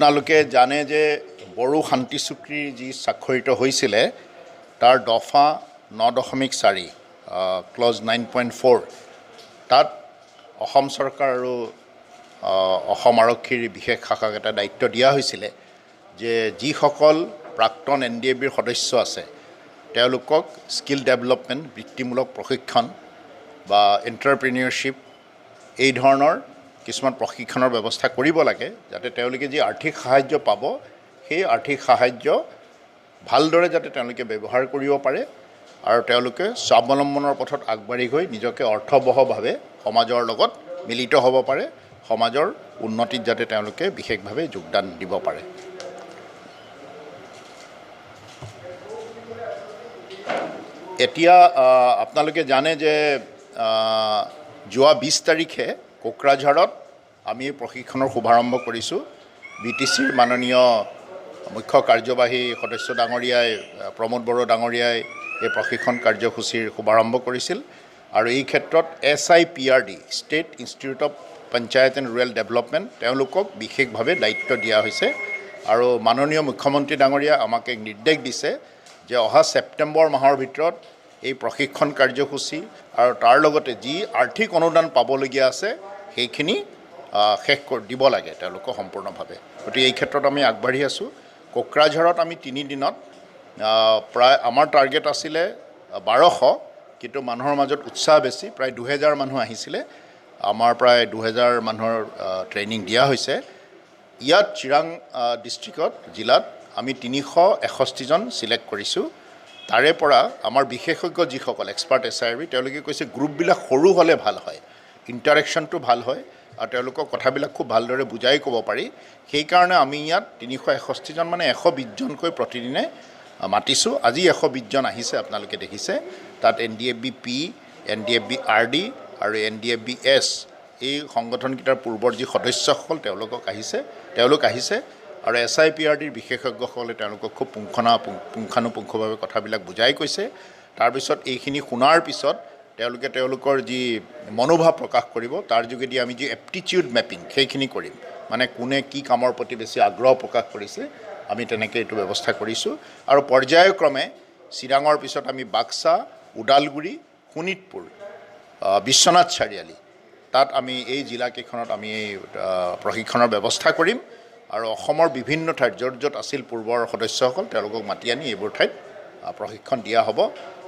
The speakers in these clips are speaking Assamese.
আপোনালোকে জানে যে বড়ো শান্তি চুক্তিৰ যি স্বাক্ষৰিত হৈছিলে তাৰ দফা 9.4 ক্লজ 9.4 তাত অসম চৰকাৰ আৰু অসম আৰক্ষীৰ বিশেষ শাখাক এটা দায়িত্ব দিয়া হৈছিলে যে যিসকল প্ৰাক্তন NDABৰ সদস্য আছে তেওঁলোকক স্কিল ডেভেলপমেণ্ট বৃত্তিমূলক প্ৰশিক্ষণ বা এণ্টাৰপ্ৰিনিয়ৰশ্বিপ এই ধৰণৰ কিছুমান প্ৰশিক্ষণৰ ব্যৱস্থা কৰিব লাগে যাতে তেওঁলোকে যি আৰ্থিক সাহায্য পাব সেই আৰ্থিক সাহায্য ভালদৰে যাতে তেওঁলোকে ব্যৱহাৰ কৰিব পাৰে আৰু তেওঁলোকে স্বাৱলম্বনৰ পথত আগবাঢ়ি গৈ নিজকে অৰ্থবহভাৱে সমাজৰ লগত মিলিত হ'ব পাৰে সমাজৰ উন্নতিত যাতে তেওঁলোকে বিশেষভাৱে যোগদান দিব পাৰে এতিয়া আপোনালোকে জানে যে যোৱা 20 তাৰিখে কোকৰাঝাৰত আমি প্ৰশিক্ষণৰ শুভাৰম্ভ কৰিছোঁ BTCৰ মাননীয় মুখ্য কাৰ্যবাহী সদস্য ডাঙৰীয়াই প্ৰমোদ বড়ো ডাঙৰীয়াই এই প্ৰশিক্ষণ কাৰ্যসূচীৰ শুভাৰম্ভ কৰিছিল আৰু এই ক্ষেত্ৰত SIPRD state institute of panchayat and rural development তেওঁলোকক বিশেষভাৱে দায়িত্ব দিয়া হৈছে আৰু মাননীয় মুখ্যমন্ত্ৰী ডাঙৰীয়া আমাক এক নিৰ্দেশ দিছে যে অহা ছেপ্টেম্বৰ মাহৰ ভিতৰত এই প্ৰশিক্ষণ কাৰ্যসূচী আৰু তাৰ লগতে যি আৰ্থিক অনুদান পাবলগীয়া আছে সেইখিনি শেষ দিব লাগে তেওঁলোকক সম্পূৰ্ণভাৱে গতিকে এই ক্ষেত্ৰত আমি আগবাঢ়ি আছোঁ কোকৰাঝাৰত আমি 3 দিনত প্ৰায় আমাৰ টাৰ্গেট আছিলে 1200 কিন্তু মানুহৰ মাজত উৎসাহ বেছি প্ৰায় 2000 মানুহ আহিছিলে আমাৰ প্ৰায় 2000 মানুহৰ ট্ৰেইনিং দিয়া হৈছে ইয়াত চিৰাং ডিষ্ট্ৰিক্টত জিলাত আমি 361 জন সিলেক্ট কৰিছোঁ তাৰে পৰা আমাৰ বিশেষজ্ঞ যিসকল এক্সপাৰ্ট SIRB তেওঁলোকে কৈছে গ্ৰুপবিলাক সৰু হ'লে ভাল হয় ইণ্টাৰেকশ্যনটো ভাল হয় আৰু তেওঁলোকৰ কথাবিলাক খুব ভালদৰে বুজাই ক'ব পাৰি সেইকাৰণে আমি ইয়াত 361 জন মানে 120 জনকৈ প্ৰতিদিনে মাতিছোঁ আজি 120 জন আহিছে আপোনালোকে দেখিছে তাত NDAB-P NDAB-RD আৰু NDAB-S এই সংগঠনকেইটাৰ পূৰ্বৰ যি সদস্যসকল তেওঁলোক আহিছে আৰু SIPRDৰ বিশেষজ্ঞসকলে তেওঁলোকক খুব পুংখানুপুংখভাৱে কথাবিলাক বুজাই কৈছে তাৰপিছত এইখিনি শুনাৰ পিছত তেওঁলোকে তেওঁলোকৰ যি মনোভাৱ প্ৰকাশ কৰিব তাৰ যোগেদি আমি যি এপ্টিটিউড মেপিং সেইখিনি কৰিম মানে কোনে কি কামৰ প্ৰতি বেছি আগ্ৰহ প্ৰকাশ কৰিছে আমি তেনেকৈ এইটো ব্যৱস্থা কৰিছোঁ আৰু পৰ্যায়ক্ৰমে চিৰাঙৰ পিছত আমি বাক্সা ওদালগুৰি শোণিতপুৰ বিশ্বনাথ চাৰিআলি তাত আমি এই জিলাকেইখনত আমি এই প্ৰশিক্ষণৰ ব্যৱস্থা কৰিম আৰু অসমৰ বিভিন্ন ঠাইত য'ত আছিল পূৰ্বৰ সদস্যসকল তেওঁলোকক মাতি আনি এইবোৰ ঠাইত প্ৰশিক্ষণ দিয়া হ'ব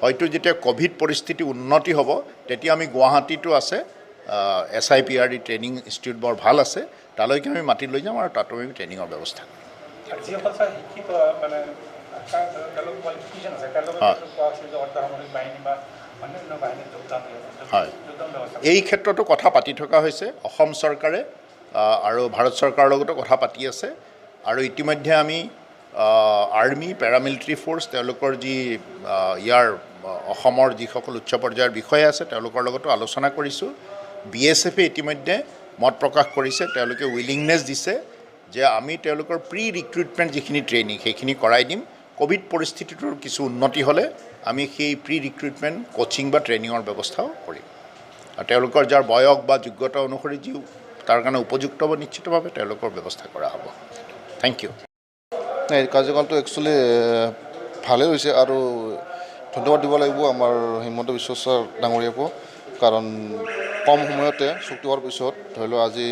হয়তো যেতিয়া কোভিড পৰিস্থিতি উন্নতি হ'ব তেতিয়া আমি গুৱাহাটীতো আছে SIPRD ট্ৰেইনিং ইনষ্টিটিউট বৰ ভাল আছে তালৈকে আমি মাতি লৈ যাম আৰু তাতো আমি ট্ৰেইনিঙৰ ব্যৱস্থা হয় এই ক্ষেত্ৰতো কথা পাতি থকা হৈছে অসম চৰকাৰে আৰু ভাৰত চৰকাৰৰ লগতো কথা পাতি আছে আৰু ইতিমধ্যে আমি আৰ্মি পেৰামিলিটাৰী ফ'ৰ্চ তেওঁলোকৰ যি ইয়াৰ অসমৰ যিসকল উচ্চ পৰ্যায়ৰ বিষয়া আছে তেওঁলোকৰ লগতো আলোচনা কৰিছোঁ BSFে ইতিমধ্যে মত প্ৰকাশ কৰিছে তেওঁলোকে উইলিংনেছ দিছে যে আমি তেওঁলোকৰ প্ৰি ৰিক্ৰুটমেণ্ট যিখিনি ট্ৰেইনিং সেইখিনি কৰাই দিম কোভিড পৰিস্থিতিটোৰ কিছু উন্নতি হ'লে আমি সেই প্ৰি ৰিক্ৰুটমেণ্ট কোচিং বা ট্ৰেইনিঙৰ ব্যৱস্থাও কৰিম আৰু তেওঁলোকৰ যাৰ বয়স বা যোগ্যতা অনুসৰি যি তাৰ কাৰণে উপযুক্ত হ'ব নিশ্চিতভাৱে তেওঁলোকৰ ব্যৱস্থা কৰা হ'ব থেংক ইউ এই কাৰ্যকালটো একচুৱেলি ভালেই হৈছে আৰু ধন্যবাদ দিব লাগিব আমাৰ হিমন্ত বিশ্ব ছাৰ ডাঙৰীয়াকো কাৰণ কম সময়তে চুক্তি হোৱাৰ পিছত ধৰি লওক আজি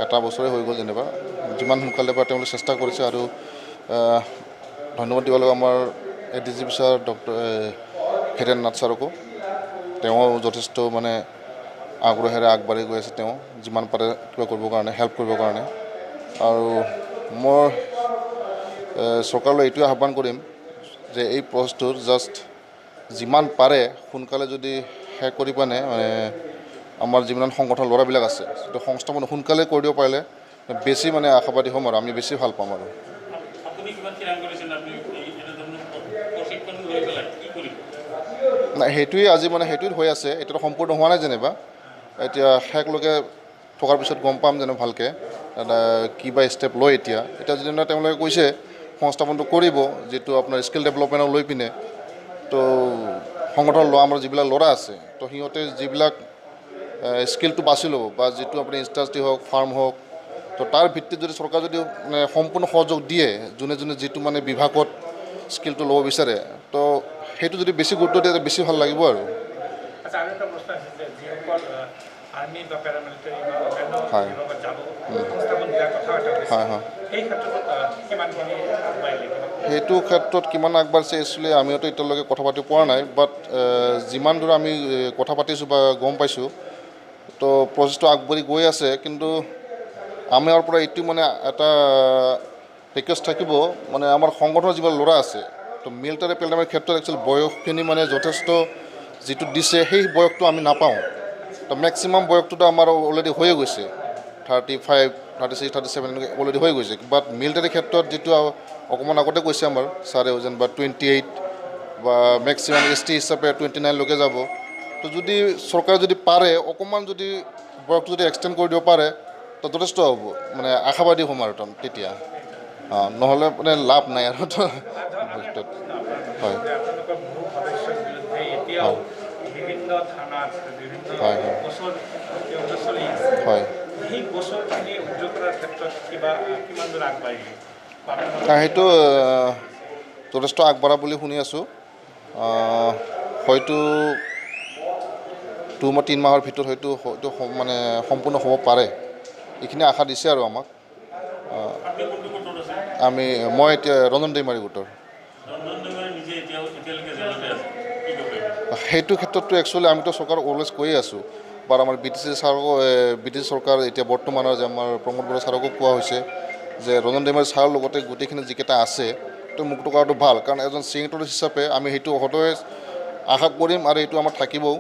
এটা বছৰে হৈ গ'ল যেনিবা যিমান সোনকালে পাৰে তেওঁলোকে চেষ্টা কৰিছে আৰু ধন্যবাদ দিব লাগিব আমাৰ ADGP sir doctor Hiren Nath ছাৰকো তেওঁ যথেষ্ট মানে আগ্ৰহেৰে আগবাঢ়ি গৈ আছে তেওঁ যিমান পাৰে কিবা কৰিবৰ কাৰণে হেল্প কৰিবৰ কাৰণে আৰু মই চৰকাৰলৈ এইটোৱে আহ্বান কৰিম যে এই প্ৰচেছটোৰ জাষ্ট যিমান পাৰে সোনকালে যদি শেষ কৰি পানে মানে আমাৰ যিমান সংগঠন ল'ৰাবিলাক আছে সেইটো সংস্থাপন সোনকালে কৰি দিব পাৰিলে বেছি মানে আশাবাদী হ'ম আৰু আমি বেছি ভাল পাম আৰু নাই সেইটোৱে আজি মানে সেইটোৱে হৈ আছে এতিয়াতো সম্পূৰ্ণ হোৱা নাই যেনিবা এতিয়া শেষলৈকে থকাৰ পিছত গম পাম যেনে ভালকৈ কিবা ষ্টেপ লয় এতিয়া যদি তেওঁলোকে কৈছে সংস্থাপনটো কৰিব যেটো আপোনাৰ স্কিল ডেভেলপমেণ্টক লৈ পিনে তো সংগঠন আমাৰ যিবিলাক ল'ৰা আছে তো সিহঁতে যিবিলাক স্কিলটো বাছি ল'ব বা যেটো আপুনি ইণ্ডাষ্ট্ৰি হওক ফাৰ্ম হওক তো তাৰ ভিত্তিত যদি চৰকাৰে যদি মানে সম্পূৰ্ণ সহযোগ দিয়ে যোনে যোনে যিটো মানে বিভাগত স্কিলটো ল'ব বিচাৰে তো সেইটো যদি বেছি গুৰুত্ব দিয়ে বেছি ভাল লাগিব আৰু আচ্ছা আৰু এটা প্ৰশ্ন আছে যে যিসকল আৰ্মি বা পেৰামিলিটাৰী বা অন্যান্য হয়। বিভাগত যাব সংস্থাপন দিয়াৰ কথা হৈছে হয় হয় সেই ক্ষেত্ৰত কিমানখিনি আগবাঢ়িলে সেইটো ক্ষেত্ৰত কিমান আগবাঢ়িছে একচুৱেলি আমিওতো এতিয়ালৈকে কথা পাতি পৰা নাই বাট যিমান দূৰ আমি কথা পাতিছোঁ বা গম পাইছোঁ তো প্ৰচেছটো আগবাঢ়ি গৈ আছে কিন্তু আমাৰ পৰা এইটো মানে এটা ৰিকুৱেষ্ট থাকিব মানে আমাৰ সংগঠনৰ যিবিলাক ল'ৰা আছে তো মিলিটাৰী পেলামেৰ ক্ষেত্ৰত একচুৱেলি বয়সখিনি মানে যথেষ্ট যিটো দিছে সেই বয়সটো আমি নাপাওঁ তো মেক্সিমাম বয়সটোতো আমাৰ অলৰেডি হৈয়ে গৈছে 35, 36, 37 এনেকৈ অলৰেডি হৈ গৈছে বাট মিলিটাৰী ক্ষেত্ৰত যিটো অকণমান আগতে কৈছে আমাৰ ছাৰে যেনিবা 28 বা মেক্সিমাম ST হিচাপে 29লৈকে যাব তো যদি চৰকাৰে যদি পাৰে অকণমান যদি বয়সটো যদি এক্সটেণ্ড কৰি দিব পাৰে তো যথেষ্ট হ'ব মানে আশাবাদী হ'ম আৰু তেতিয়া নহ'লে মানে লাভ নাই আৰু হয় আপোনালোকৰ বহু সদস্যৰ বিৰুদ্ধে এতিয়াও বিভিন্ন থানাত বিভিন্ন হয় হয় গোচৰ চলি আছে হয় সেই গোচৰখিনি উদ্যোগ কৰাৰ ক্ষেত্ৰত কিমান দূৰ আগবাঢ়িলে সেইটো যথেষ্ট আগবঢ়া বুলি শুনি আছোঁ হয়তো 2-3 মাহৰ ভিতৰত হয়তো মানে সম্পূৰ্ণ হ'ব পাৰে এইখিনি আশা দিছে আৰু আমাক মই এতিয়া ৰঞ্জন দৈমাৰী গোটৰ সেইটো ক্ষেত্ৰততো একচুৱেলি আমিতো চৰকাৰক অলৱেজ কৈয়ে আছোঁ বা আমাৰ BTC ছাৰকো BTC চৰকাৰ এতিয়া বৰ্তমানৰ যে আমাৰ প্ৰমোদ বৰা ছাৰকো কোৱা হৈছে যে ৰঞ্জন দৈমাৰী ছাৰৰ লগতে গোটেইখিনি যিকেইটা আছে তো মুক্ত কৰাটো ভাল কাৰণ এজন ছিগনেটৰী হিচাপে আমি সেইটো সদায় আশা কৰিম আৰু এইটো আমাৰ থাকিবও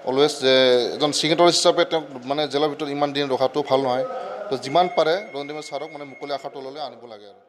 অলৱেজ যে এজন ছিগনেটৰী হিচাপে তেওঁক মানে জেলৰ ভিতৰত ইমান দিন ৰখাটো ভাল নহয় তো যিমান পাৰে ৰঞ্জন দৈমাৰী ছাৰক মানে মুকলি আশাটো ল'লে আনিব লাগে আৰু